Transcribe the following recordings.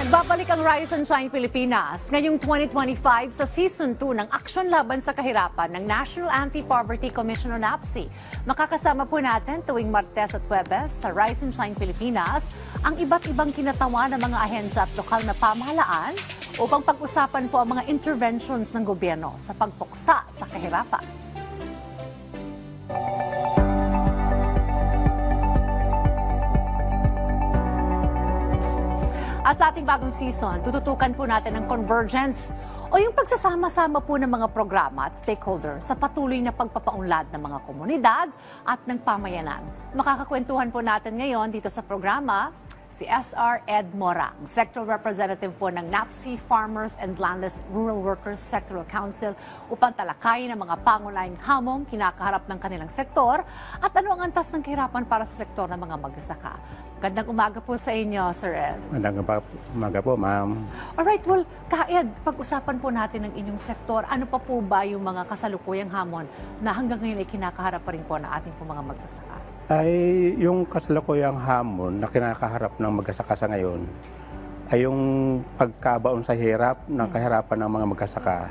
Nagbabalik ang Rise and Shine Pilipinas ngayong 2025 sa Season 2 ng Aksyon Laban sa Kahirapan ng National Anti-Poverty Commission o NAPC. Makakasama po natin tuwing Martes at Huwebes sa Rise and Shine Pilipinas ang iba't ibang kinatawa ng mga ahensya at lokal na pamahalaan upang pag-usapan po ang mga interventions ng gobyerno sa pagpuksa sa kahirapan. At sa ating bagong season, tututukan po natin ang convergence o yung pagsasama-sama po ng mga programa at stakeholders sa patuloy na pagpapaunlad ng mga komunidad at ng pamayanan. Makakakwentuhan po natin ngayon dito sa programa si SR Ed Mora, Sectoral Representative po ng NAPC Farmers and Landless Rural Workers Sectoral Council upang talakayin ang mga pangunahing hamong kinakaharap ng kanilang sektor at ano ang antas ng kahirapan para sa sektor ng mga magsasaka. Gandang umaga po sa inyo, Sir Ed. Magandang umaga po, ma'am. Alright, well, Ka-Ed, pag-usapan po natin ng inyong sektor. Ano pa po ba yung mga kasalukuyang hamon na hanggang ngayon ay kinakaharap pa rin po ng ating po mga magsasaka? Ay, yung kasalukuyang hamon na kinakaharap ng magsasaka sa ngayon ay yung pagkabaon sa hirap ng kahirapan ng mga magsasaka,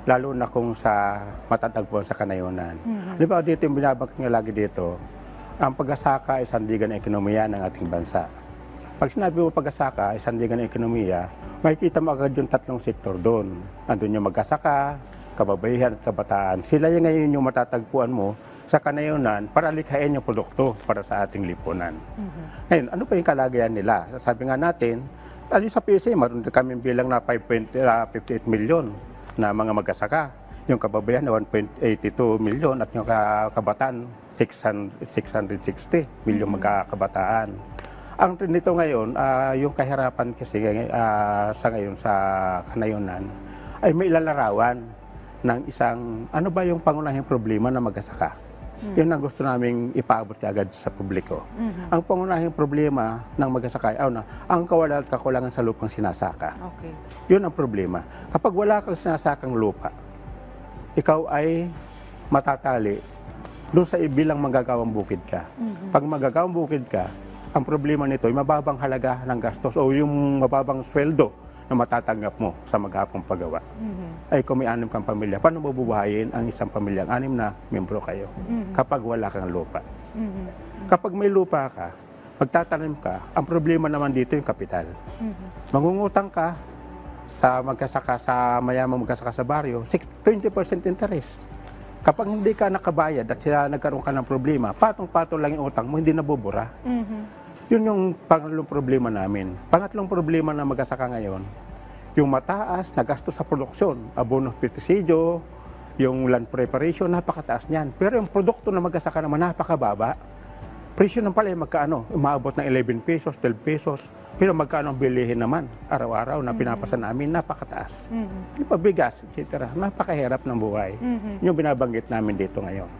lalo na kung sa matatagpuan sa kanayunan. Di ba dito yung binabangkit nga lagi dito, ang pag-asaka ay sandigan ng ekonomiya ng ating bansa. Pag sinabi mo pag-asaka ay sandigan ng ekonomiya, makikita mo agad yung tatlong sektor doon. Andun yung mag-asaka, kababaihan at kabataan. Sila yung ngayon yung matatagpuan mo sa kanayunan para likhain yung produkto para sa ating lipunan. Ngayon, ano pa yung kalagayan nila? Sabi nga natin, sa PSA, maroon kami bilang na 58 million na mga mag-asaka. Yung kababaihan na 1.82 million at yung kabataan 660 milyong magkakabataan. Ang nito ngayon, yung kahirapan kasi sa ngayon sa kanayunan ay may ilalarawan ng isang, ano ba yung pangunahing problema na mag-asaka? Yun ang gusto naming ipaabot agad sa publiko. Ang pangunahing problema ng mag-asaka ay ang kawalan at kakulangan sa lupang sinasaka. Okay. Yun ang problema. Kapag wala kang sinasakang lupa, ikaw ay matatali doon sa ibilang magagawang bukid ka. Pag magagawang bukid ka, ang problema nito ay mababang halaga ng gastos o yung mababang sweldo na matatanggap mo sa maghapong paggawa. Ay kung may 6 kang pamilya, paano mabubuhayin ang isang pamilyang 6 na membro kayo kapag wala kang lupa? Kapag may lupa ka, magtatanim ka, ang problema naman dito yung kapital. Mangungutang ka sa magkasaka sa mayamang magkasaka sa baryo, 20% interest. Kapag hindi ka nakabayad at sila nagkaroon ka ng problema, patong-patong lang yung utang mo, hindi nabubura. Yun yung pangalawang problema namin. Pangatlong problema na mag-asaka ngayon, yung mataas na gasto sa produksyon, abono pestisidyo, yung land preparation, napakataas niyan. Pero yung produkto na mag-asaka naman, napakababa. Presyo ng palay magkaano, umaabot ng 11 pesos, 12 pesos. Pero magkano ang bilihin naman, araw-araw na pinapasa namin, napakataas. Yung pabigas, etc. Napakahirap ng buhay. Yung binabanggit namin dito ngayon.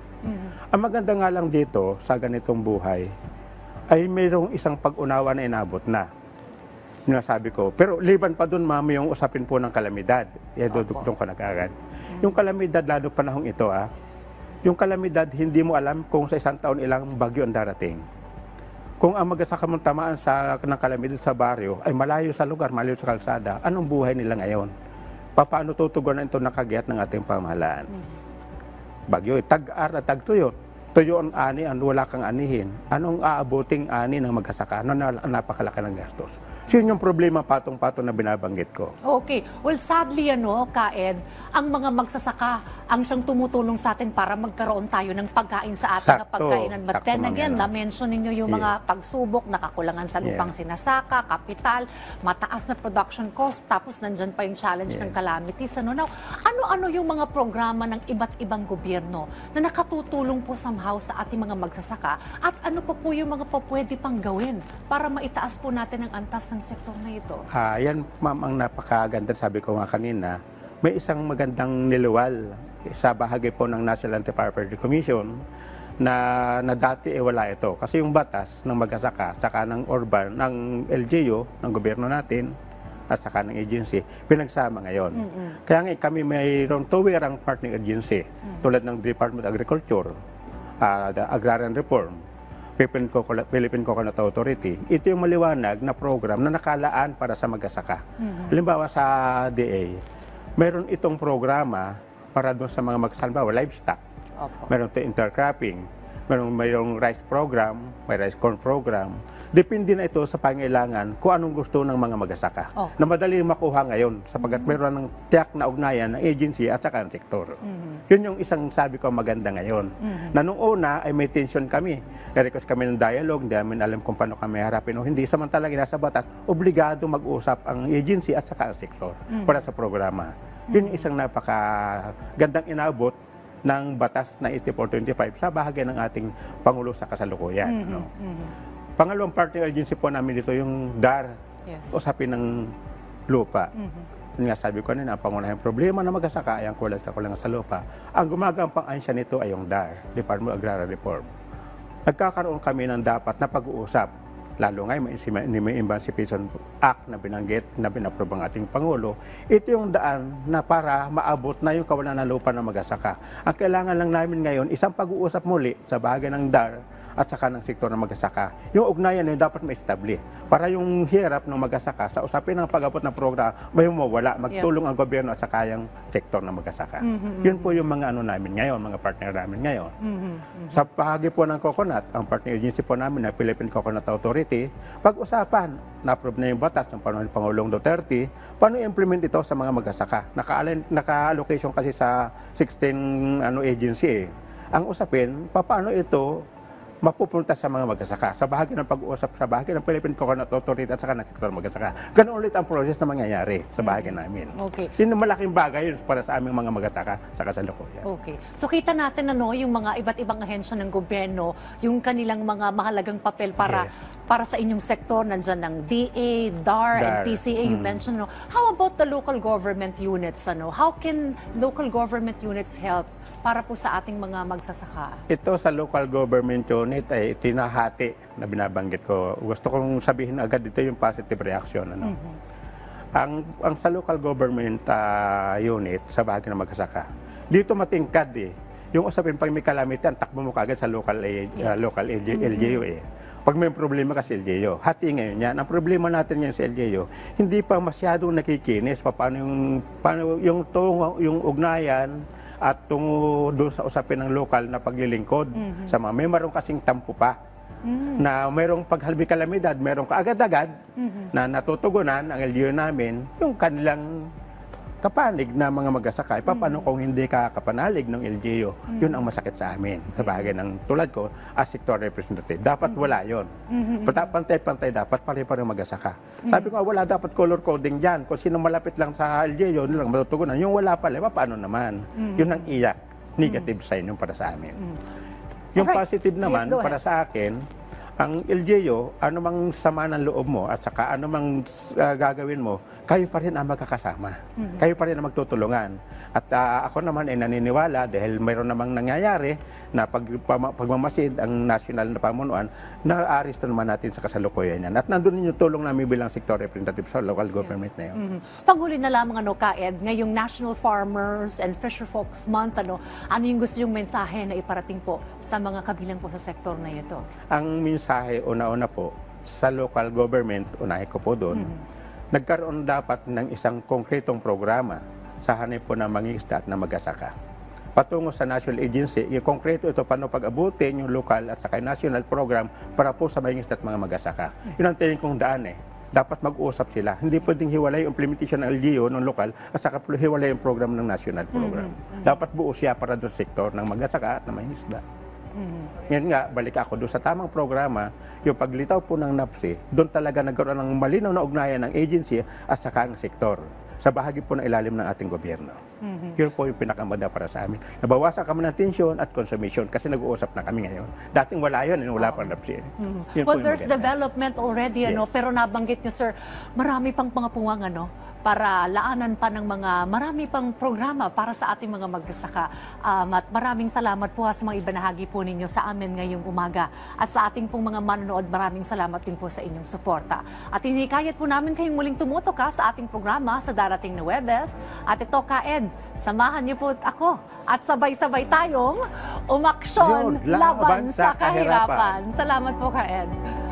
Ang maganda nga lang dito, sa ganitong buhay, ay mayroong isang pag-unawa na inabot na. Yung nasabi ko. Pero liban pa dun, ma'am, yung usapin po ng kalamidad. Dudugtong ko na kaagad. Yung kalamidad, lalo panahong ito, yung kalamidad, hindi mo alam kung sa isang taon ilang bagyo ang darating. Kung ang mag-asaka mong tamaan ng kalamidad sa baryo ay malayo sa lugar, malayo sa kalsada, anong buhay nila ngayon? Paano tutugunan ito nakagiyat ng ating pamahalaan? Bagyo, tag-ar at tag-tuyot. Tuyo ang ani, wala kang anihin. Anong aabuting ani ng mag-asaka? Ano napakalaki ng gastos? So yun yung problema patong-patong na binabanggit ko. Okay. Well, sadly, Ka-Ed, ang mga magsasaka ang siyang tumutulong sa atin para magkaroon tayo ng pagkain sa ating pagkainan. But then again, na-mention ninyo yung mga pagsubok, nakakulangan sa lupang sinasaka, kapital, mataas na production cost, tapos nandyan pa yung challenge ng calamities. Now, ano-ano yung mga programa ng iba't ibang gobyerno na nakatutulong po somehow sa ating mga magsasaka at ano pa po yung mga pwede pang gawin para maitaas po natin ang antas ng sektor na ito? Yan, ma'am, ang napakaganda, sabi ko nga kanina, may isang magandang niluwal sa bahagi po ng National Anti-Poverty Commission na dati wala ito. Kasi yung batas ng mag-asaka, saka ng urban, ng LGU, ng gobyerno natin, at saka ng agency, pinagsama ngayon. Kaya nga kami mayroong tuwirang partner agency, tulad ng Department of Agriculture, the Agrarian Reform, Philippine Coconut Authority, ito yung maliwanag na program na nakalaan para sa mag-asaka. Halimbawa sa DA, meron itong programa para doon sa mga magsalbawa, livestock. Opo. Meron ito intercropping, mayroong rice program, may rice corn program. Depende na ito sa pangailangan kung anong gusto ng mga mag-asaka. Okay. Na madali makuha ngayon sapagkat meron ng tiyak na ugnayan ng agency at saka ng sektor. Yun yung isang sabi ko maganda ngayon. Na nung una ay may tension kami. I-request kami ng dialogue, hindi namin alam kung paano kami harapin o hindi. Samantalang nasa batas, obligado mag-usap ang agency at saka ang sektor para sa programa. Yun yung isang napakagandang inaabot ng batas na 8425 sa bahagi ng ating Pangulo sa kasalukuyan. No? Pangalawang partner agency po namin dito yung DAR, usapin ng lupa. Yun nga sabi ko kanina, ang pangunahing problema na mag-asaka ay ang kulang sa lupa. Ang gumagampang-ansya nito ay yung DAR, Department of Agrarian Reform. Nagkakaroon kami ng dapat na pag-uusap, lalo nga may Emancipation Act na binanggit, na binapprove ang ating Pangulo. Ito yung daan na para maabot na yung kawalan ng lupa ng mag-asaka. Ang kailangan lang namin ngayon, isang pag-uusap muli sa bahagi ng DAR at saka ng sektor ng mag-asaka. Yung ugnayan na dapat ma-establish para yung hirap ng mag-asaka sa usapin ng pag-abot ng programa may mawala, magtulong ang gobyerno at saka yung sektor ng mag-asaka. Yun po yung mga namin ngayon, mga partner namin ngayon. Sa bahagi po ng coconut, ang partner agency po namin na Philippine Coconut Authority, pag-usapan, na-approve na yung batas ng panahon ng Pangulong Duterte, paano i-implement ito sa mga mag-asaka? Naka-allocation kasi sa 16 agency. Ang usapin, paano ito mapupunta sa mga mag-asaka, sa bahagi ng pag-uusap, sa bahagi ng Philippine Coconut Authority at saka ng sektor mag-asaka. Ganun ulit ang process na mangyayari sa bahagi namin. Okay. Yun ang malaking bagay para sa aming mga mag-asaka sa kasalukuyan. Okay. So kita natin yung mga iba't ibang ahensya ng gobyerno, yung kanilang mga mahalagang papel para sa inyong sektor, nandyan ng DA, DAR, and PCA, you mentioned. How about the local government units? How can local government units help para po sa ating mga magsasaka? Ito sa local government unit ay tinahati na binabanggit ko. Gusto kong sabihin agad dito yung positive reaction. Ang sa local government unit sa bahagi ng mag-asaka, dito matingkad yung usapin pag may calamity, ang takbo mo kagad sa local LGU Pag may problema kasi LGU, hati ngayon yan. Ang problema natin ngayon sa LGU, hindi pa masyadong nakikinis paano yung ugnayan at tungo doon sa usapin ng lokal na paglilingkod sa mga may marong kasing tampo pa na mayroong paghalbi kalamidad, mayroong kaagad-agad na natutugunan ang LGU namin yung kanilang kapanig na mga mag-asaka. Paano kung hindi ka kapanalig ng LGU? Yun ang masakit sa amin. Sa bagay ng tulad ko, as sector representative. Dapat wala yun. Pantay-pantay dapat, pare-pareho mag-asaka. Sabi ko, wala dapat color coding dyan. Kung sino malapit lang sa LGU, yun lang matutugunan. Yung wala pala, paano naman? Yun ang iyak. Negative sign yung para sa amin. Yung positive naman, para sa akin, ang LGU, anumang sama ng loob mo at saka anumang gagawin mo, kayo pa rin ang magkakasama. Kayo pa rin ang magtutulungan. At ako naman ay naniniwala dahil mayroon namang nangyayari na pagmamasid ang national na pamunuan, na-aristo naman natin sa kasalukuyan yan. At nandun yung tulong namin bilang sector representative sa local government na yun. Panghuli na lamang, Kaed, ngayong National Farmers and Fisherfolks Month, ano yung gusto yung mensahe na iparating po sa mga kabilang po sa sektor na ito? Ang mensahe, una-una po, sa local government, unahin ko po doon, nagkaroon dapat ng isang konkretong programa sa hanay po ng mangingisda at na mag-asaka. Patungo sa national agency, yung konkreto ito paano pag-abutin yung local at saka national program para po sa mangingisda at mga mag-asaka. Yun ang tingin kong daan Dapat mag-usap sila. Hindi pwedeng hiwalay yung implementation ng LGU ng lokal at saka hiwalay yung program ng national program. Dapat buo siya para doon sa sektor ng mag-asaka at na mangingisda. Ngayon nga, balik ako doon sa tamang programa, yung paglitaw po ng NAPSI, doon talaga nagkaroon ng malinaw na ugnayan ng agency at saka ang sektor sa bahagi po ng ilalim ng ating gobyerno. Yun po yung pinakamaganda para sa amin. Nabawasan kami ng tension at consumption kasi nag-uusap na kami ngayon. Dating wala yun, wala pang NAPSI. Well, there's development already, pero nabanggit niyo, sir, marami pang mga puwang, para laanan pa ng mga marami pang programa para sa ating mga magsasaka. At maraming salamat po sa mga ibinahagi po ninyo sa amin ngayong umaga. At sa ating pong mga manonood, maraming salamat din po sa inyong suporta. At hinikayat po namin kayong muling tumutok sa ating programa sa darating na Huwebes. At ito, Ka-Ed, samahan niyo po ako at sabay-sabay tayong umaksyon laban sa kahirapan. Salamat po, Ka-Ed.